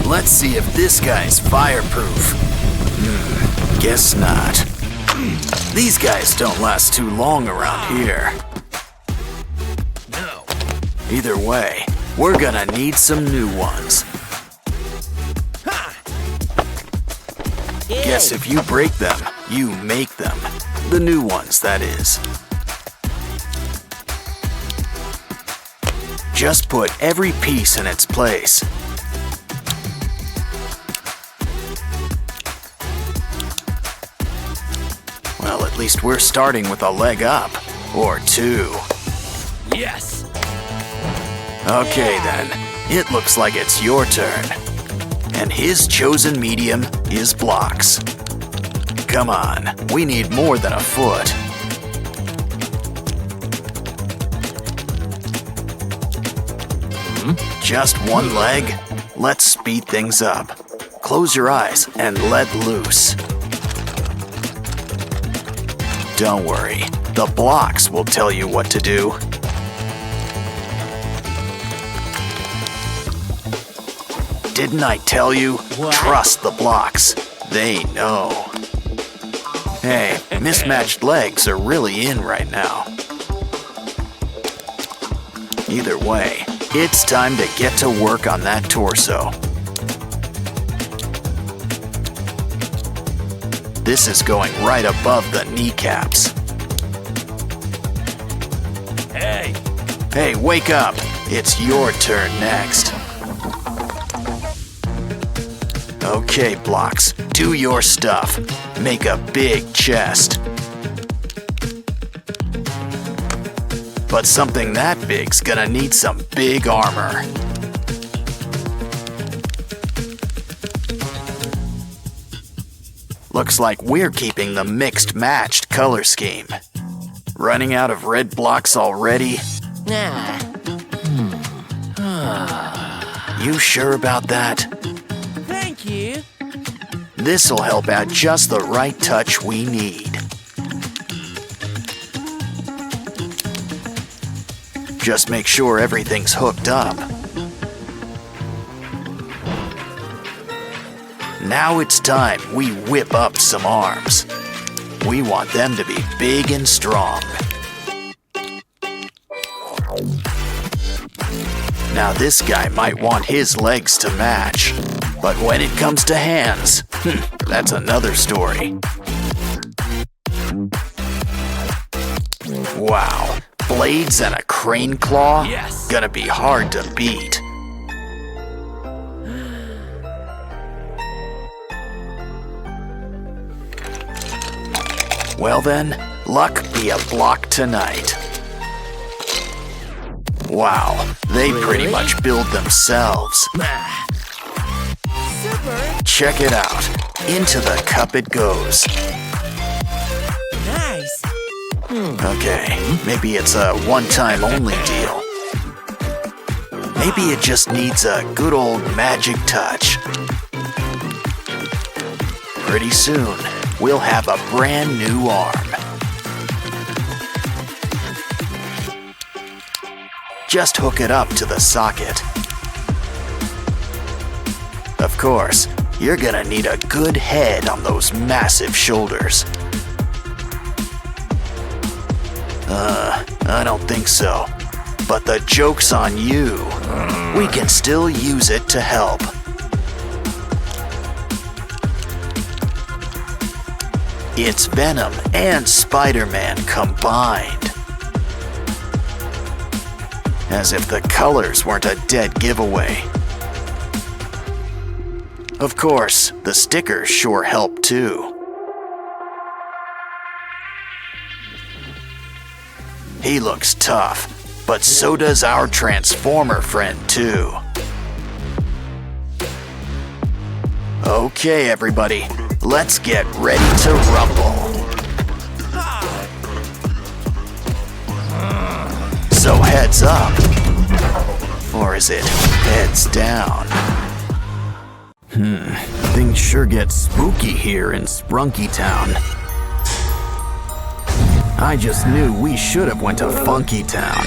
Let's see if this guy's fireproof. Guess not. These guys don't last too long around here. No. Either way, we're gonna need some new ones. Guess if you break them, you make them. The new ones, that is. Just put every piece in its place. Well, at least we're starting with a leg up. Or two. Yes! Okay then, it looks like it's your turn. And his chosen medium is blocks. Come on, we need more than a foot. Just one leg? Let's speed things up. Close your eyes and let loose. Don't worry, the blocks will tell you what to do. Didn't I tell you? What? Trust the blocks. They know. Hey, mismatched legs are really in right now. Either way, it's time to get to work on that torso. This is going right above the kneecaps. Hey! Hey, wake up! It's your turn next. Okay, blocks, do your stuff. Make a big chest. But something that big's gonna need some big armor. Looks like we're keeping the mixed-matched color scheme. Running out of red blocks already? Nah. You sure about that? Thank you. This'll help add just the right touch we need. Just make sure everything's hooked up. Now it's time we whip up some arms. We want them to be big and strong. Now this guy might want his legs to match, but when it comes to hands, that's another story. Wow, blades and a crane claw? Yes. Gonna be hard to beat. Well then, luck be a block tonight. Wow, they pretty Really? much build themselves. Super! Check it out. Into the cup it goes. Nice! Okay, maybe it's a one-time only deal. Maybe it just needs a good old magic touch. Pretty soon, we'll have a brand new arm. Just hook it up to the socket. Of course, you're gonna need a good head on those massive shoulders. I don't think so. But the joke's on you. We can still use it to help. It's Venom and Spider-Man combined. As if the colors weren't a dead giveaway. Of course, the stickers sure help too. He looks tough, but so does our Transformer friend too. Okay, everybody, let's get ready to rumble. So heads up. Or is it heads down? Things sure get spooky here in Sprunki Town. I just knew we should have went to Funky Town.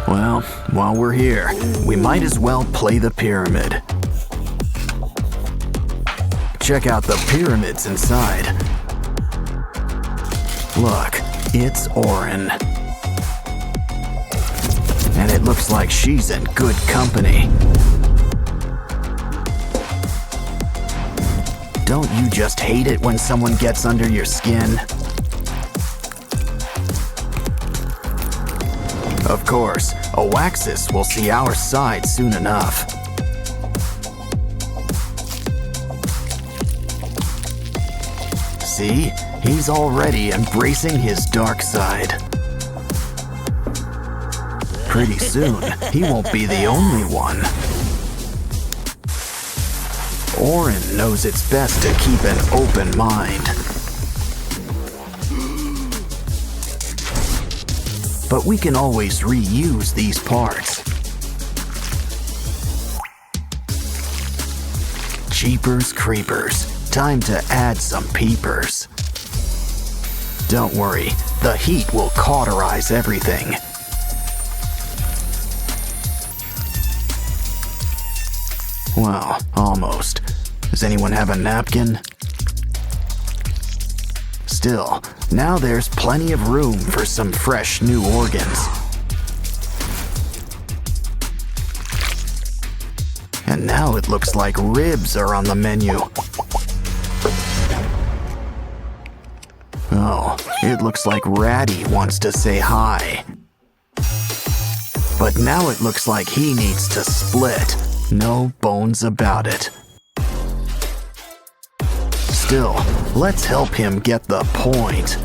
Well, while we're here, we might as well play the pyramid. Check out the pyramids inside. Look, it's Orin. And it looks like she's in good company. Don't you just hate it when someone gets under your skin? Of course, Oaxis will see our side soon enough. See? He's already embracing his dark side. Pretty soon, he won't be the only one. Orin knows it's best to keep an open mind. But we can always reuse these parts. Jeepers creepers, time to add some peepers. Don't worry, the heat will cauterize everything. Well, almost. Does anyone have a napkin? Still, now there's plenty of room for some fresh new organs. And now it looks like ribs are on the menu. Oh, it looks like Ratty wants to say hi. But now it looks like he needs to split. No bones about it. Still, let's help him get the point.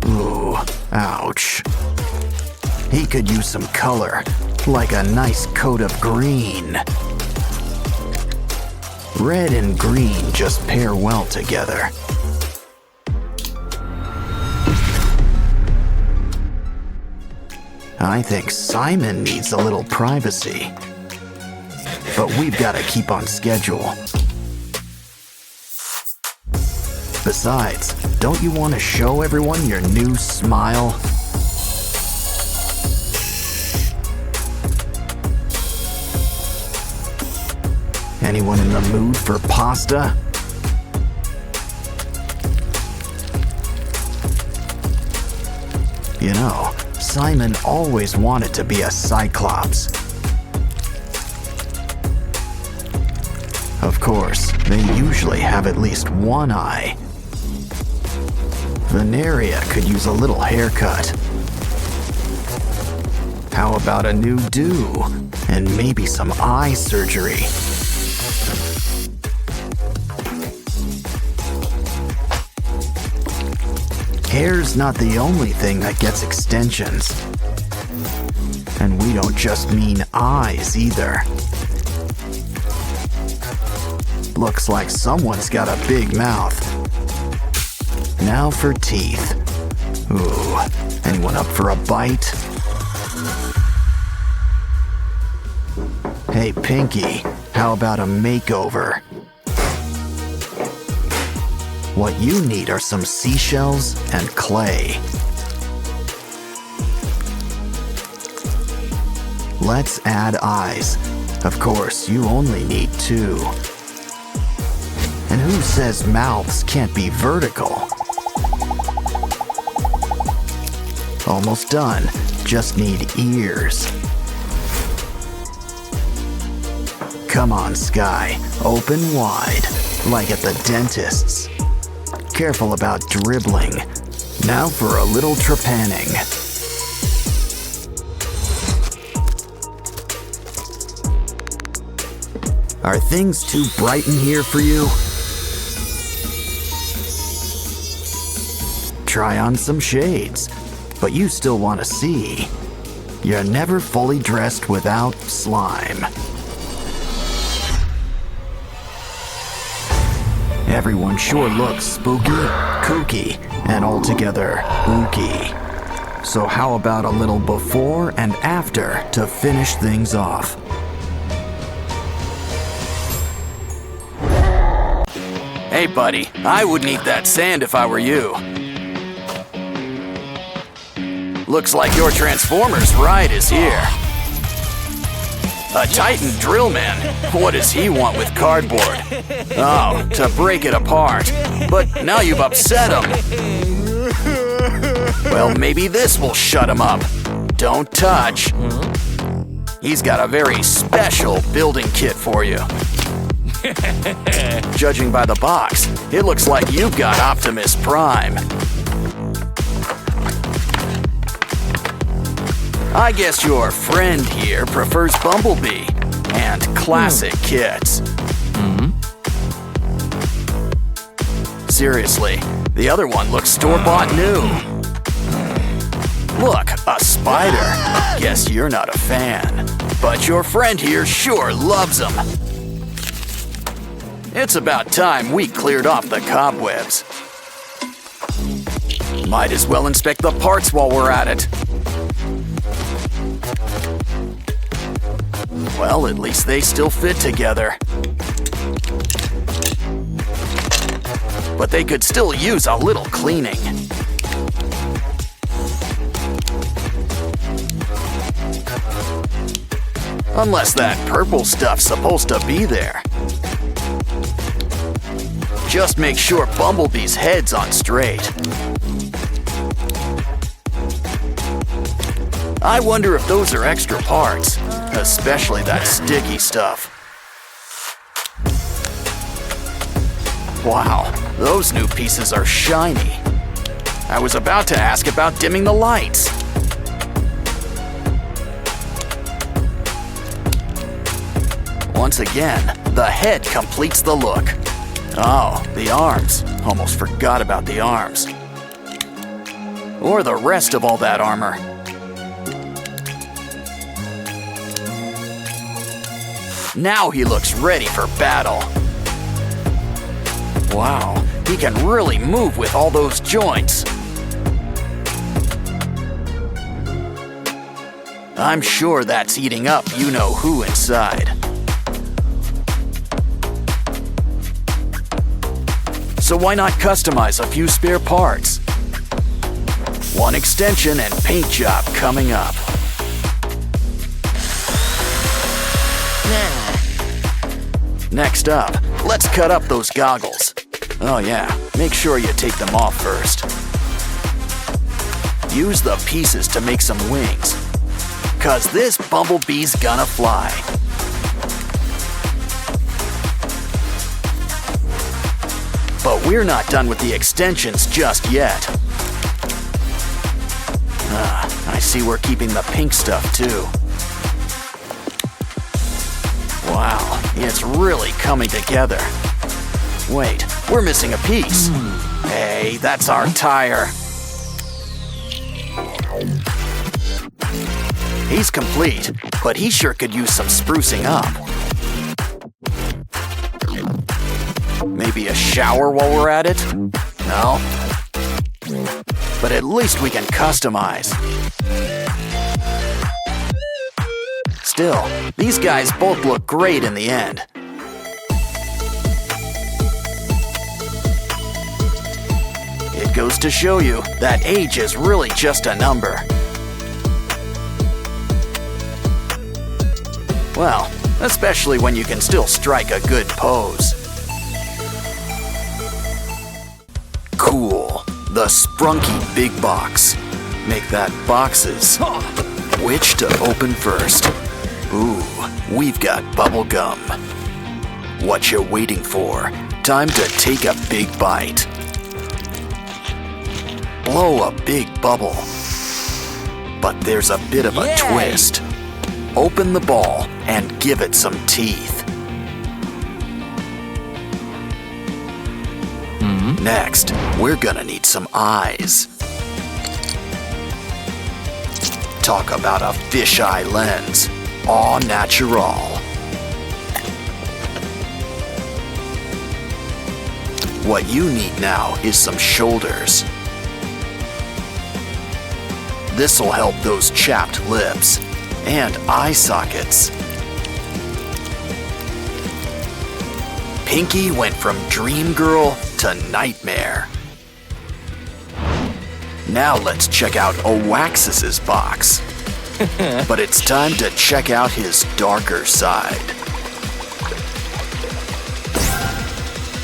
Ooh, ouch. He could use some color, like a nice coat of green. Red and green just pair well together. I think Simon needs a little privacy. But we've got to keep on schedule. Besides, don't you want to show everyone your new smile? Anyone in the mood for pasta? You know, Simon always wanted to be a Cyclops. Of course, they usually have at least one eye. Veneria could use a little haircut. How about a new do? And maybe some eye surgery. Hair's not the only thing that gets extensions. And we don't just mean eyes either. Looks like someone's got a big mouth. Now for teeth. Ooh, anyone up for a bite? Hey Pinky, how about a makeover? What you need are some seashells and clay. Let's add eyes. Of course, you only need 2. And who says mouths can't be vertical? Almost done. Just need ears. Come on, Sky. Open wide, like at the dentist's. Careful about dribbling. Now for a little trepanning. Are things too bright in here for you? Try on some shades, but you still want to see. You're never fully dressed without slime. Everyone sure looks spooky, kooky, and altogether ooky. So how about a little before and after to finish things off? Hey buddy, I wouldn't eat that sand if I were you. Looks like your Transformers ride is here. A Titan drill man. What does he want with cardboard? Oh, to break it apart. But now you've upset him. Well, maybe this will shut him up. Don't touch. He's got a very special building kit for you. Judging by the box, it looks like you've got Optimus Prime. I guess your friend here prefers Bumblebee and classic kits. Seriously, the other one looks store-bought new. Look, a spider. Guess you're not a fan. But your friend here sure loves them. It's about time we cleared off the cobwebs. Might as well inspect the parts while we're at it. Well, at least they still fit together. But they could still use a little cleaning. Unless that purple stuff's supposed to be there. Just make sure Bumblebee's head's on straight. I wonder if those are extra parts, especially that sticky stuff. Wow, those new pieces are shiny. I was about to ask about dimming the lights. Once again, the head completes the look. Oh, the arms. Almost forgot about the arms. Or the rest of all that armor. Now he looks ready for battle. Wow, he can really move with all those joints. I'm sure that's eating up you-know-who inside. So why not customize a few spare parts? One extension and paint job coming up. Next up, let's cut up those goggles. Oh yeah, make sure you take them off first. Use the pieces to make some wings, 'cause this Bumblebee's gonna fly. But we're not done with the extensions just yet. I see we're keeping the pink stuff too. Wow, it's really coming together. Wait, we're missing a piece. Hey, that's our tire. He's complete, but he sure could use some sprucing up. Maybe a shower while we're at it? No? But at least we can customize. Still, these guys both look great in the end. It goes to show you that age is really just a number. Well, especially when you can still strike a good pose. Cool. The Sprunki Big Box. Make that boxes. Which to open first? Ooh, we've got bubble gum. What you waiting for? Time to take a big bite. Blow a big bubble. But there's a bit of a twist. Open the ball and give it some teeth. Next, we're gonna need some eyes. Talk about a fisheye lens. Au natural. What you need now is some shoulders. This'll help those chapped lips. And eye sockets. Pinky went from dream girl to nightmare. Now let's check out Oaxis's box. But it's time to check out his darker side.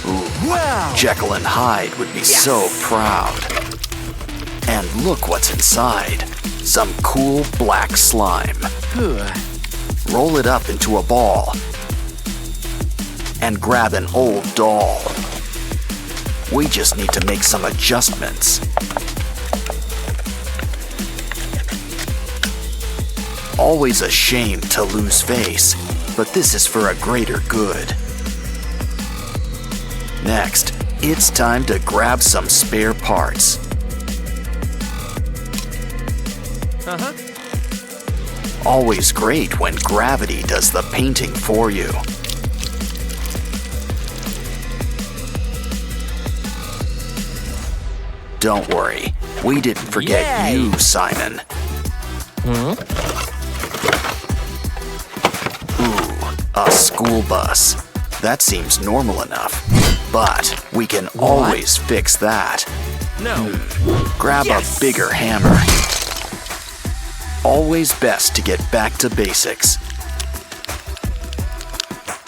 Ooh, Wow! Jekyll and Hyde would be so proud. And look what's inside. Some cool black slime. Roll it up into a ball. And grab an old doll. We just need to make some adjustments. Always a shame to lose face, but this is for a greater good. Next, it's time to grab some spare parts. Always great when gravity does the painting for you. Don't worry, we didn't forget Yay! you, Simon. Ooh, a school bus. That seems normal enough, but we can always fix that. No. Grab Yes! a bigger hammer. Always best to get back to basics.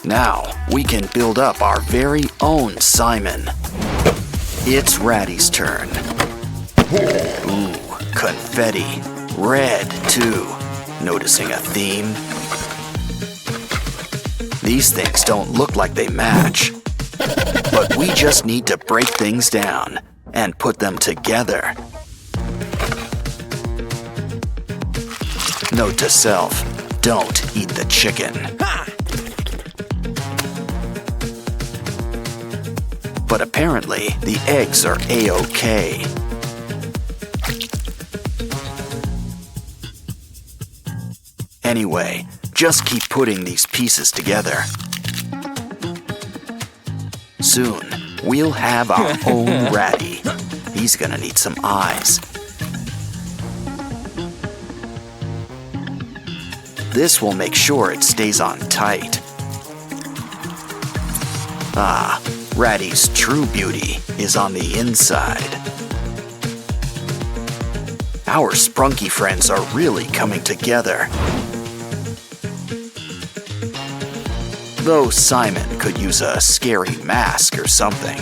Now we can build up our very own Simon. It's Ratty's turn. Ooh, confetti. Red, too. Noticing a theme? These things don't look like they match. But we just need to break things down and put them together. Note to self, don't eat the chicken. Ha! But apparently, the eggs are A-OK. Anyway, just keep putting these pieces together. Soon, we'll have our own Ratty. He's gonna need some eyes. This will make sure it stays on tight. Ah, Ratty's true beauty is on the inside. Our Sprunki friends are really coming together. Though Simon could use a scary mask or something.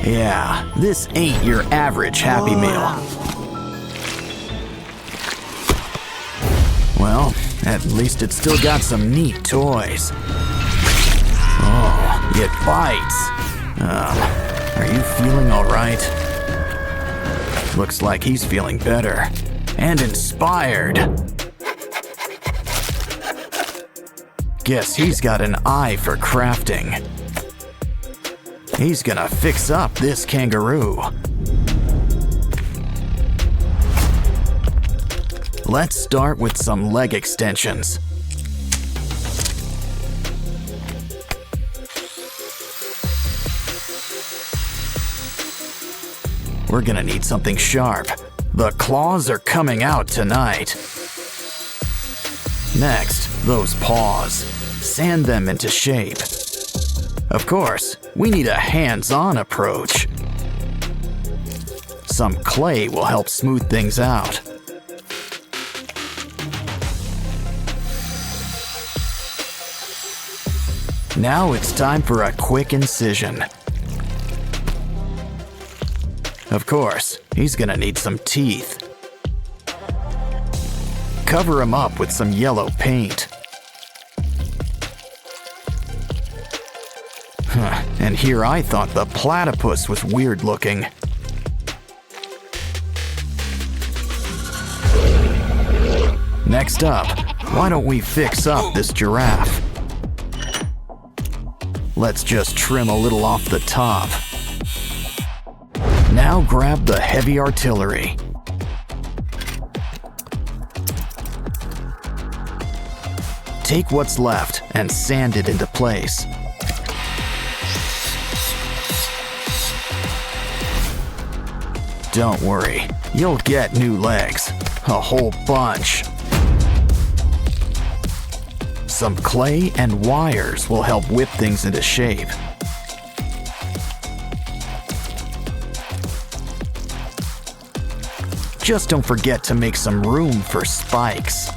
Yeah, this ain't your average Happy Meal. Well, at least it's still got some neat toys. Oh, it bites. Are you feeling all right? Looks like he's feeling better and inspired. Guess he's got an eye for crafting. He's gonna fix up this kangaroo. Let's start with some leg extensions. We're gonna need something sharp. The claws are coming out tonight. Next, those paws. Sand them into shape. Of course, we need a hands-on approach. Some clay will help smooth things out. Now it's time for a quick incision. Of course, he's gonna need some teeth. Cover him up with some yellow paint. And here I thought the platypus was weird looking. Next up, why don't we fix up this giraffe? Let's just trim a little off the top. Now grab the heavy artillery. Take what's left and sand it into place. Don't worry, you'll get new legs. A whole bunch. Some clay and wires will help whip things into shape. Just don't forget to make some room for spikes.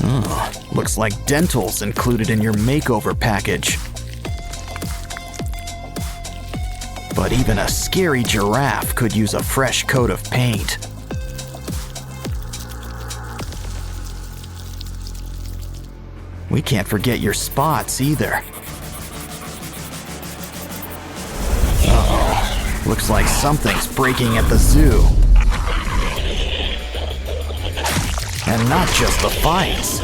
Oh, looks like dental's included in your makeover package. But even a scary giraffe could use a fresh coat of paint. We can't forget your spots either. Uh-oh. Looks like something's breaking at the zoo. And not just the fights.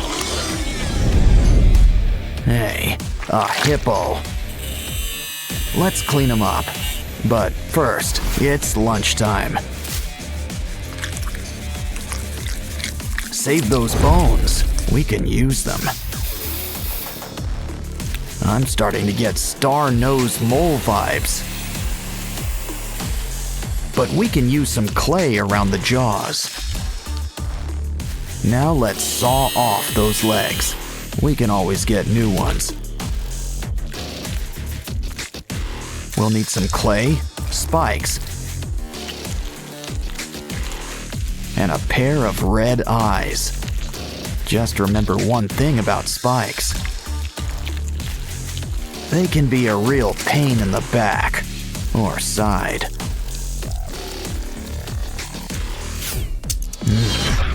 Hey, a hippo. Let's clean him up. But first, it's lunchtime. Save those bones. We can use them. I'm starting to get star-nosed mole vibes. But we can use some clay around the jaws. Now let's saw off those legs. We can always get new ones. We'll need some clay, spikes, and a pair of red eyes. Just remember one thing about spikes. They can be a real pain in the back or side.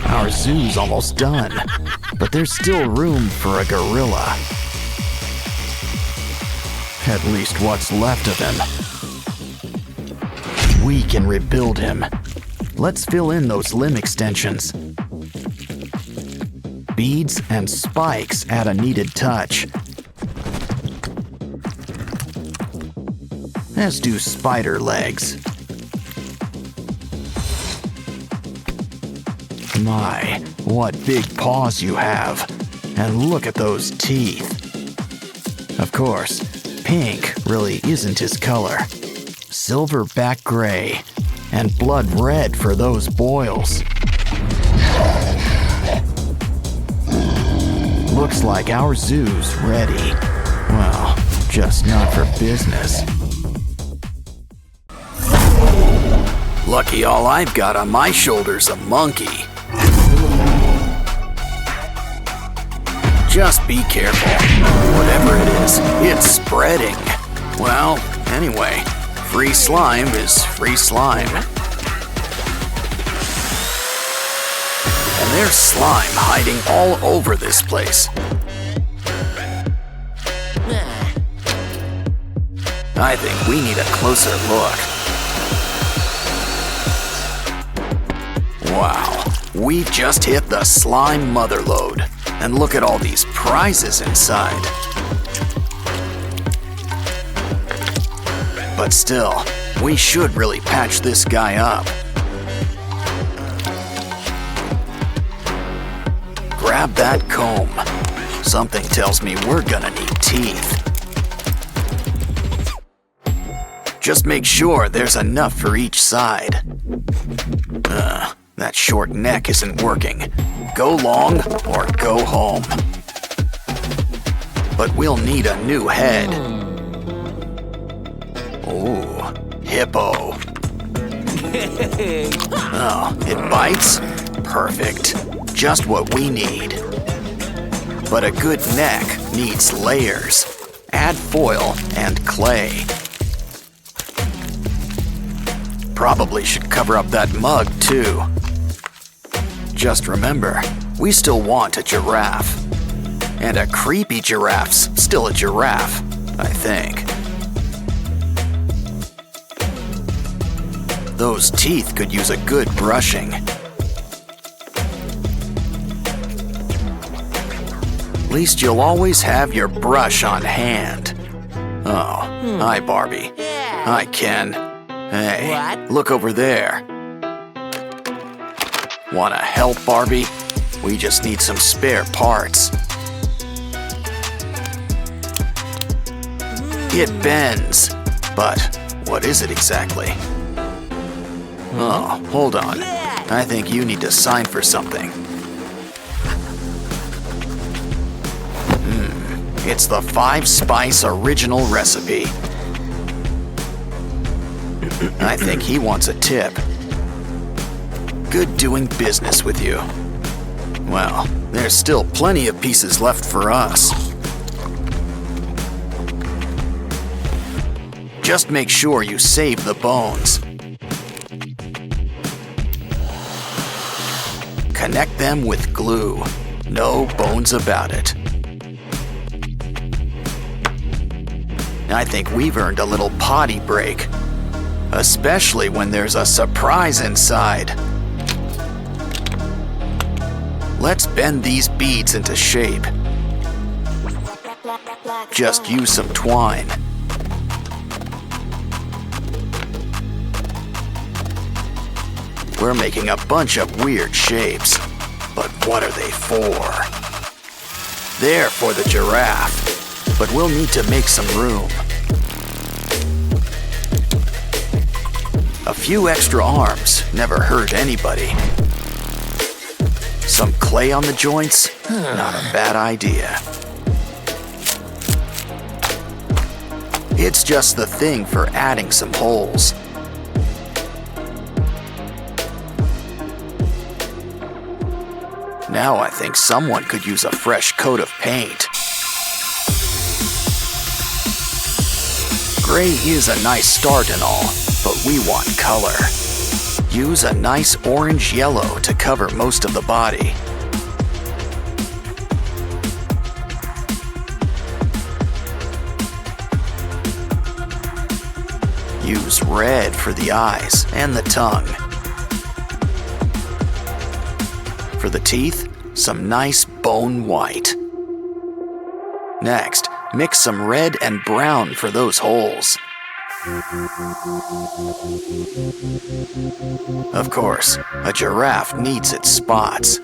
Our zoo's almost done, but there's still room for a gorilla. At least what's left of him. We can rebuild him. Let's fill in those limb extensions. Beads and spikes add a needed touch. As do spider legs. My, what big paws you have. And look at those teeth. Of course, pink really isn't his color. Silverback gray and blood red for those boils. Looks like our zoo's ready. Well, just not for business. Lucky all I've got on my shoulder's a monkey. Just be careful. Whatever it is, it's spreading. Well, anyway, free slime is free slime. And there's slime hiding all over this place. I think we need a closer look. Wow, we just hit the slime motherlode. And look at all these prizes inside. But still, we should really patch this guy up. Grab that comb. Something tells me we're gonna need teeth. Just make sure there's enough for each side. That short neck isn't working. Go long or go home. But we'll need a new head. Ooh, hippo. Oh, it bites? Perfect. Just what we need. But a good neck needs layers. Add foil and clay. Probably should cover up that mug too. Just remember, we still want a giraffe. And a creepy giraffe's still a giraffe, I think. Those teeth could use a good brushing. At least you'll always have your brush on hand. Oh, hi Barbie. Yeah. Hi Ken. Hey, What? look over there. Wanna help, Barbie? We just need some spare parts. It bends, but what is it exactly? Oh, hold on. I think you need to sign for something. It's the 5-spice original recipe. I think he wants a tip. Good doing business with you. Well, there's still plenty of pieces left for us. Just make sure you save the bones. Connect them with glue. No bones about it. I think we've earned a little potty break. Especially when there's a surprise inside. Let's bend these beads into shape. Just use some twine. We're making a bunch of weird shapes, but what are they for? They're for the giraffe, but we'll need to make some room. A few extra arms never hurt anybody. Some clay on the joints? Not a bad idea. It's just the thing for adding some holes. Now I think someone could use a fresh coat of paint. Gray is a nice start and all, but we want color. Use a nice orange yellow to cover most of the body. Use red for the eyes and the tongue. For the teeth, some nice bone white. Next, mix some red and brown for those holes. Of course, a giraffe needs its spots.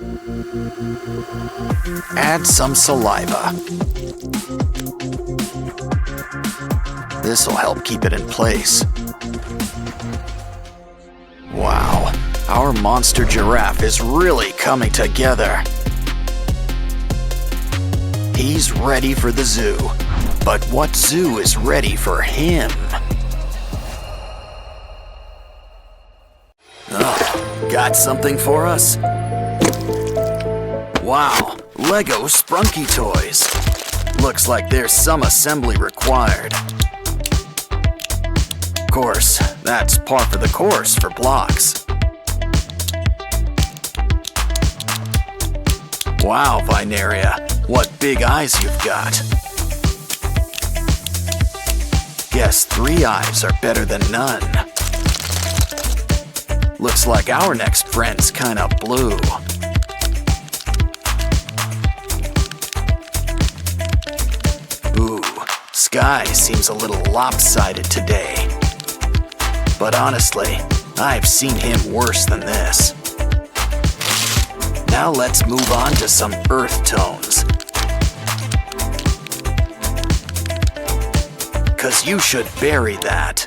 Add some saliva. This'll help keep it in place. Wow, our monster giraffe is really coming together. He's ready for the zoo, but what zoo is ready for him? Oh, got something for us? Wow, Lego Sprunki toys. Looks like there's some assembly required. course, that's par for the course for blocks. Wow, Vineria, what big eyes you've got. Guess 3 eyes are better than none. Looks like our next friend's kinda blue. Ooh, Sky seems a little lopsided today. But honestly, I've seen him worse than this. Now let's move on to some earth tones. 'Cause you should bury that.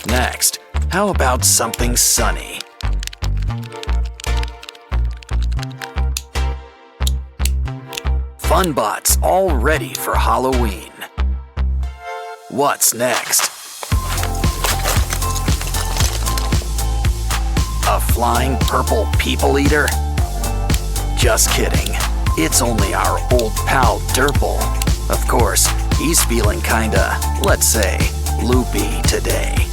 Next, how about something sunny? Funbots all ready for Halloween. What's next? A flying purple people eater? Just kidding. It's only our old pal Derple. Of course, he's feeling kinda, let's say, loopy today.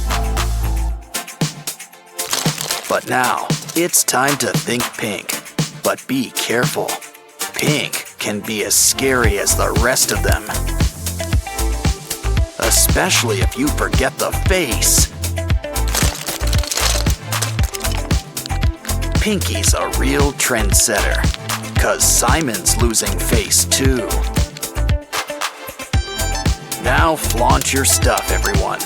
But now, it's time to think pink. But be careful. Pink can be as scary as the rest of them. Especially if you forget the face. Pinky's a real trendsetter, 'cause Simon's losing face too. Now flaunt your stuff, everyone.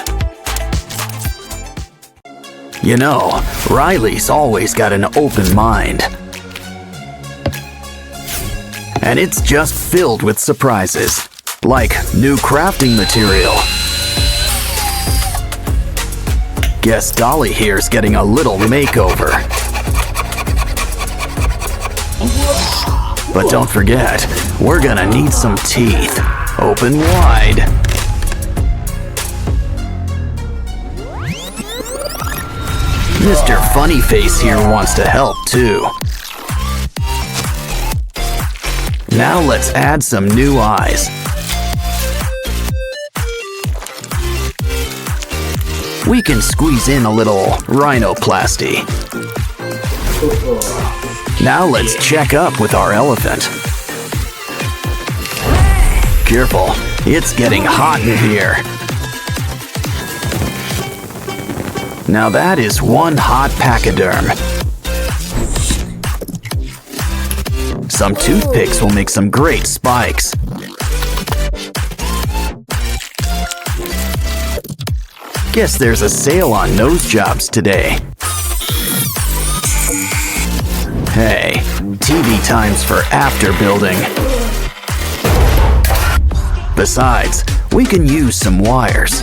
You know, Riley's always got an open mind. And it's just filled with surprises, like new crafting material. Guess Dolly here's getting a little makeover. But don't forget, we're gonna need some teeth. Open wide. Mr. Funnyface here wants to help too. Now let's add some new eyes. We can squeeze in a little rhinoplasty. Now let's check up with our elephant. Careful, it's getting hot in here. Now that is one hot pachyderm. Some toothpicks will make some great spikes. Guess there's a sale on nose jobs today. Hey, TV times for after building. Besides, we can use some wires.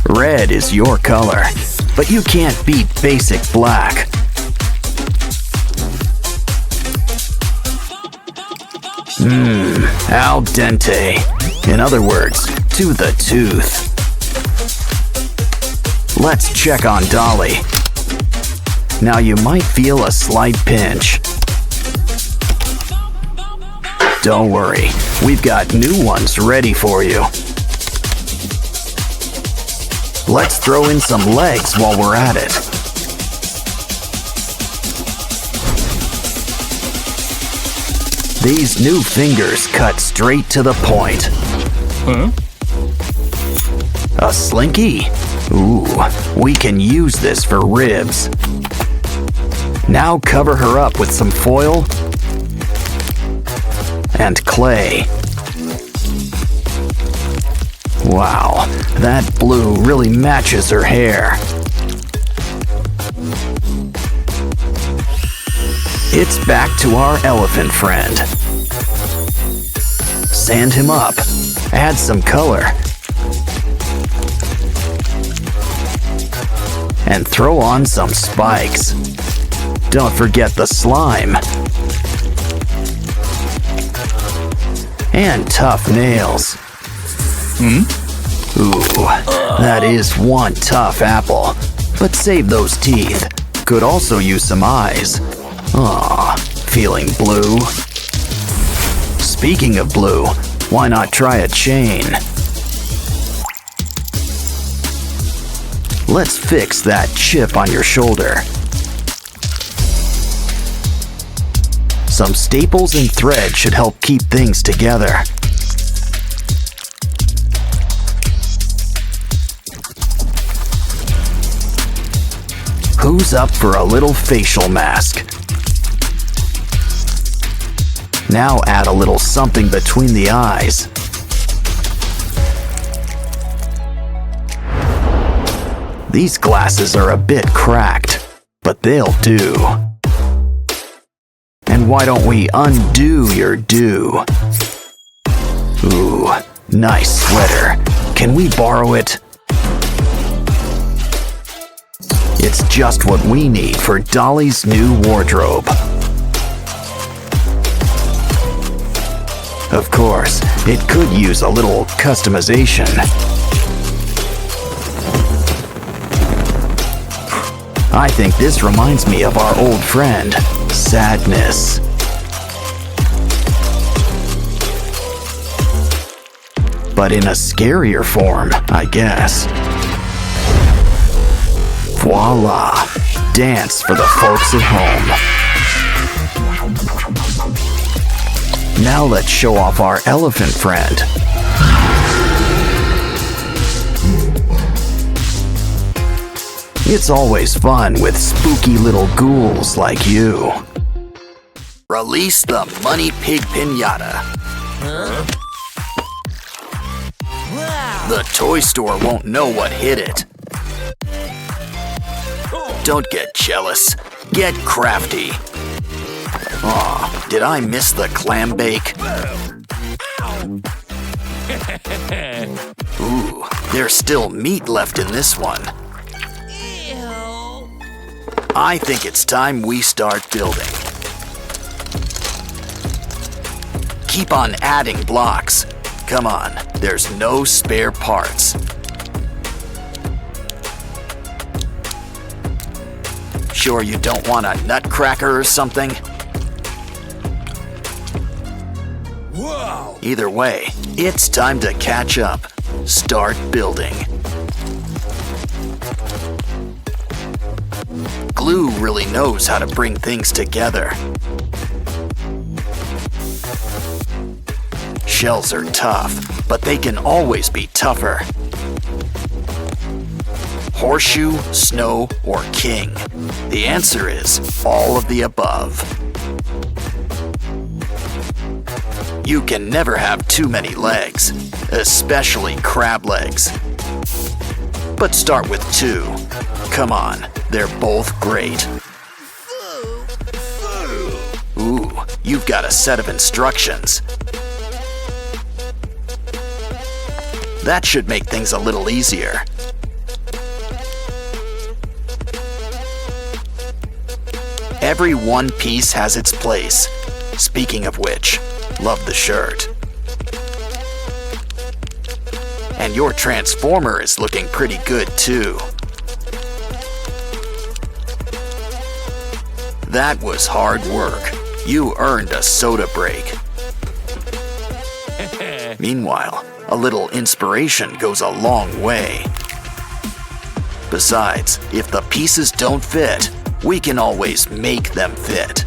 Red is your color, but you can't beat basic black. Al dente. In other words, to the tooth. Let's check on Dolly. Now you might feel a slight pinch. Don't worry, we've got new ones ready for you. Let's throw in some legs while we're at it. These new fingers cut straight to the point. Huh? A slinky? Ooh, we can use this for ribs. Now cover her up with some foil and clay. Wow, that blue really matches her hair. It's back to our elephant friend. Sand him up, add some color, and throw on some spikes. Don't forget the slime. And tough nails. Ooh, that is one tough apple. But save those teeth. Could also use some eyes. Aw, feeling blue? Speaking of blue, why not try a chain? let's fix that chip on your shoulder. Some staples and thread should help keep things together. Who's up for a little facial mask? Now add a little something between the eyes. These glasses are a bit cracked, but they'll do. And why don't we undo your do? Ooh, nice sweater. Can we borrow it? It's just what we need for Dolly's new wardrobe. Of course, it could use a little customization. I think this reminds me of our old friend, Sadness. But in a scarier form, I guess. Voila! Dance for the folks at home. Now let's show off our elephant friend. It's always fun with spooky little ghouls like you. Release the Money Pig Pinata. Wow. The toy store won't know what hit it. Don't get jealous. Get crafty. Aw, did I miss the clam bake? Ooh, there's still meat left in this one. Ew. I think it's time we start building. Keep on adding blocks. Come on, there's no spare parts. Sure you don't want a nutcracker or something? Whoa. Either way, it's time to catch up. Start building. Glue really knows how to bring things together. Shells are tough, but they can always be tougher. Horseshoe, snow, or king? The answer is all of the above. You can never have too many legs, especially crab legs. But start with 2. Come on, they're both great. Ooh, you've got a set of instructions. That should make things a little easier. Every one piece has its place. Speaking of which, love the shirt. And your transformer is looking pretty good too. That was hard work. You earned a soda break. Meanwhile, a little inspiration goes a long way. Besides, if the pieces don't fit, we can always make them fit.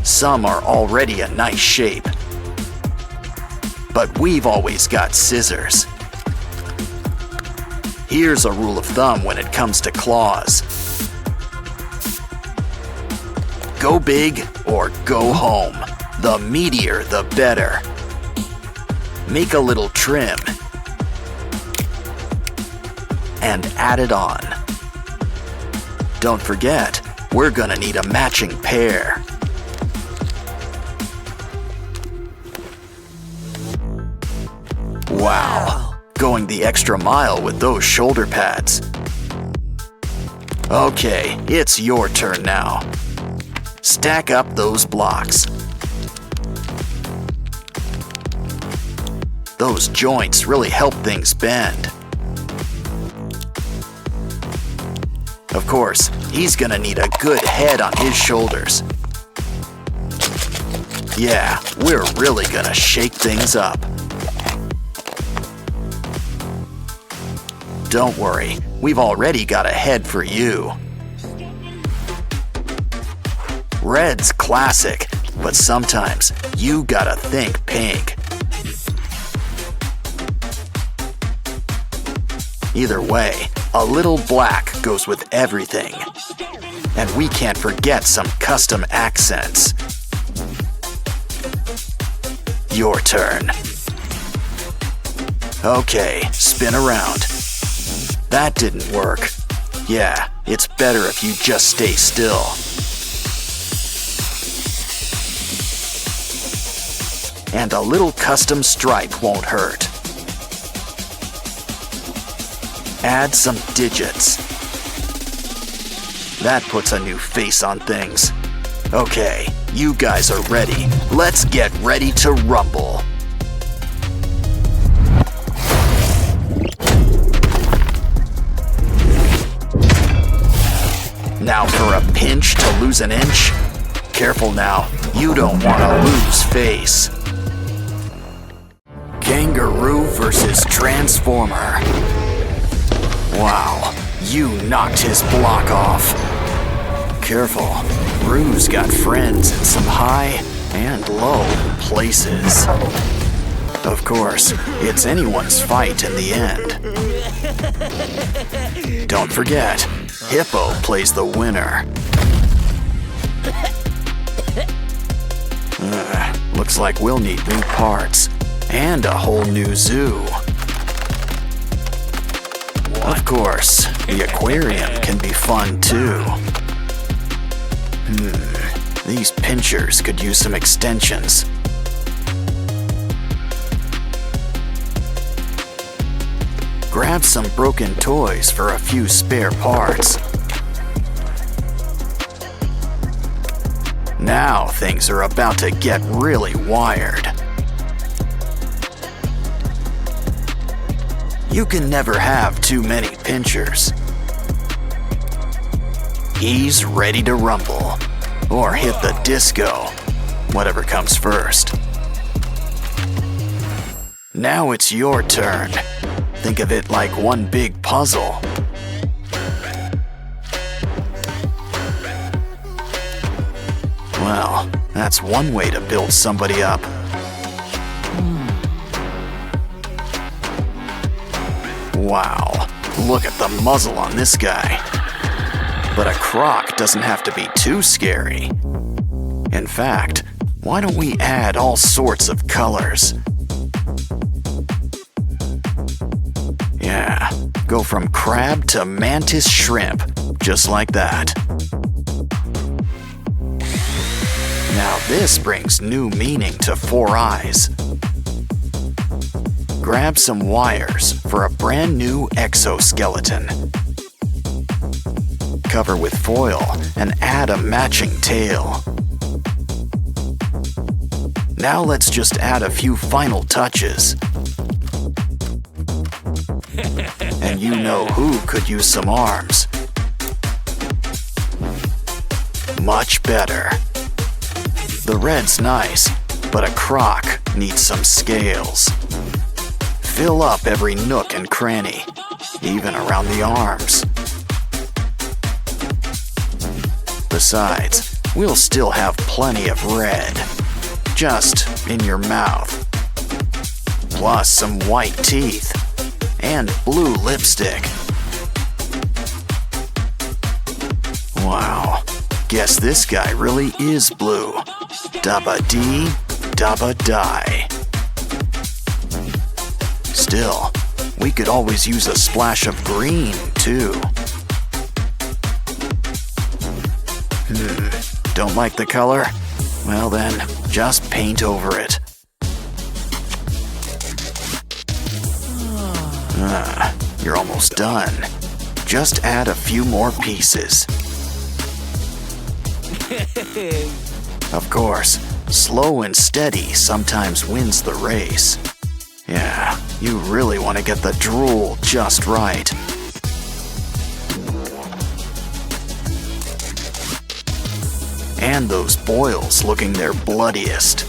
Some are already a nice shape, but we've always got scissors. Here's a rule of thumb when it comes to claws. Go big or go home. The meatier, the better. Make a little trim and add it on. Don't forget, we're gonna need a matching pair. Wow, going the extra mile with those shoulder pads. Okay, it's your turn now. Stack up those blocks. Those joints really help things bend. Of course, he's gonna need a good head on his shoulders. Yeah, we're really gonna shake things up. Don't worry, we've already got a head for you. Red's classic, but sometimes you gotta think pink. Either way, a little black goes with everything. And we can't forget some custom accents. Your turn. Okay, spin around. That didn't work. Yeah, it's better if you just stay still. And a little custom stripe won't hurt. Add some digits. That puts a new face on things. Okay, you guys are ready. Let's get ready to rumble. Now for a pinch to lose an inch. Careful now, you don't want to lose face. Kangaroo versus Transformer. Wow, you knocked his block off. Careful, Roo's got friends in some high and low places. Of course, it's anyone's fight in the end. Don't forget, Hippo plays the winner. Looks like we'll need new parts and a whole new zoo. Of course, the aquarium can be fun too. These pinchers could use some extensions. Grab some broken toys for a few spare parts. Now things are about to get really wired. You can never have too many pinchers. He's ready to rumble, or hit the disco, whatever comes first. Now it's your turn. Think of it like one big puzzle. Well, that's one way to build somebody up. Wow, look at the muzzle on this guy. But a croc doesn't have to be too scary. In fact, why don't we add all sorts of colors? Yeah, go from crab to mantis shrimp, just like that. Now this brings new meaning to Four Eyes. Grab some wires for a brand new exoskeleton. Cover with foil and add a matching tail. Now let's just add a few final touches. And you know who could use some arms. Much better. The red's nice, but a croc needs some scales. Fill up every nook and cranny, even around the arms. Besides, we'll still have plenty of red, just in your mouth. Plus some white teeth and blue lipstick. Wow, guess this guy really is blue. Dabba dee, dabba die. Still, we could always use a splash of green, too. Don't like the color? Well then, just paint over it. You're almost done. Just add a few more pieces. Of course, slow and steady sometimes wins the race. Yeah, you really want to get the drool just right. And those boils looking their bloodiest.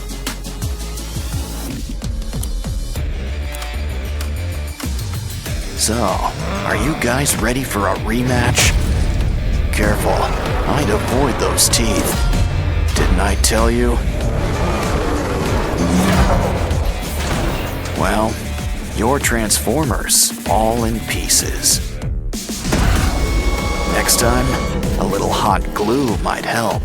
So, are you guys ready for a rematch? Careful, I'd avoid those teeth. Didn't I tell you? Well, your Transformers all in pieces. Next time, a little hot glue might help.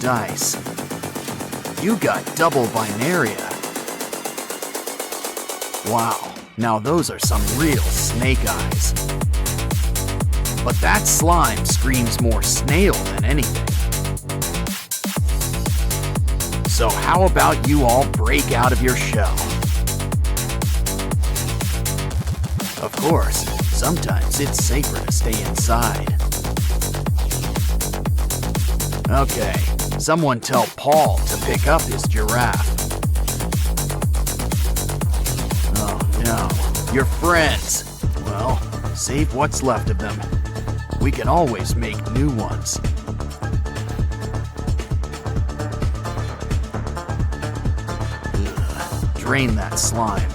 dice. You got double binaria. Wow, now those are some real snake eyes. But that slime screams more snail than anything. So how about you all break out of your shell? Of course, sometimes it's safer to stay inside. Okay, someone tell Paul to pick up his giraffe. Oh no, your friends. Well, save what's left of them. We can always make new ones. Ugh, drain that slime.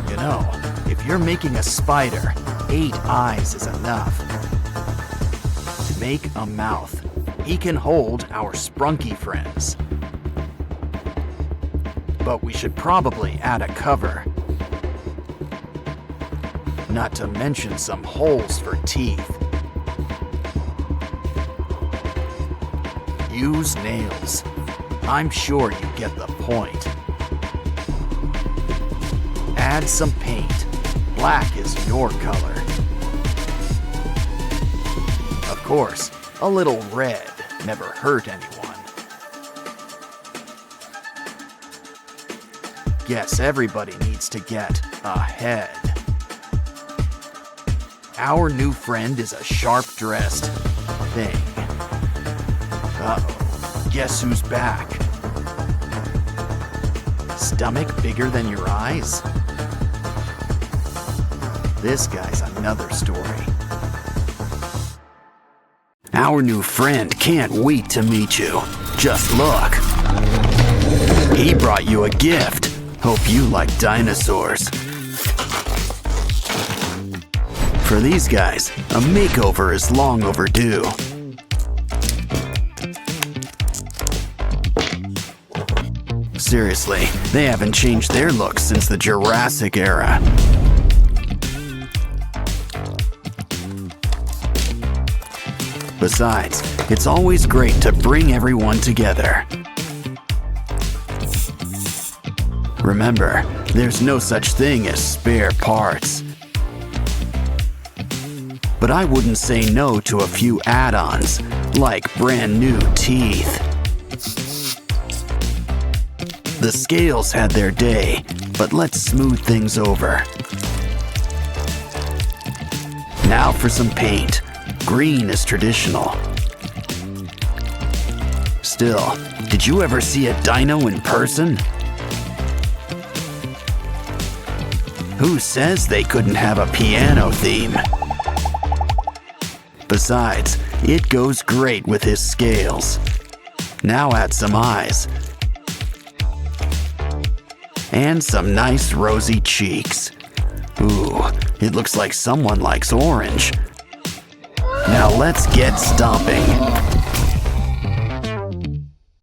You know, if you're making a spider, 8 eyes is enough. To make a mouth, he can hold our Sprunki friends. But we should probably add a cover. Not to mention some holes for teeth. Use nails. I'm sure you get the point. Add some paint. Black is your color. Of course, a little red never hurt anyone. Guess everybody needs to get a head. Our new friend is a sharp-dressed thing. Uh-oh, guess who's back? Stomach bigger than your eyes? This guy's another story. Our new friend can't wait to meet you. Just look. He brought you a gift. Hope you like dinosaurs. For these guys, a makeover is long overdue. Seriously, they haven't changed their looks since the Jurassic era. Besides, it's always great to bring everyone together. Remember, there's no such thing as spare parts. But I wouldn't say no to a few add-ons, like brand new teeth. The scales had their day, but let's smooth things over. Now for some paint. Green is traditional. Still, did you ever see a dino in person? Who says they couldn't have a piano theme? Besides, it goes great with his scales. Now add some eyes. And some nice rosy cheeks. Ooh, it looks like someone likes orange. Now let's get stomping.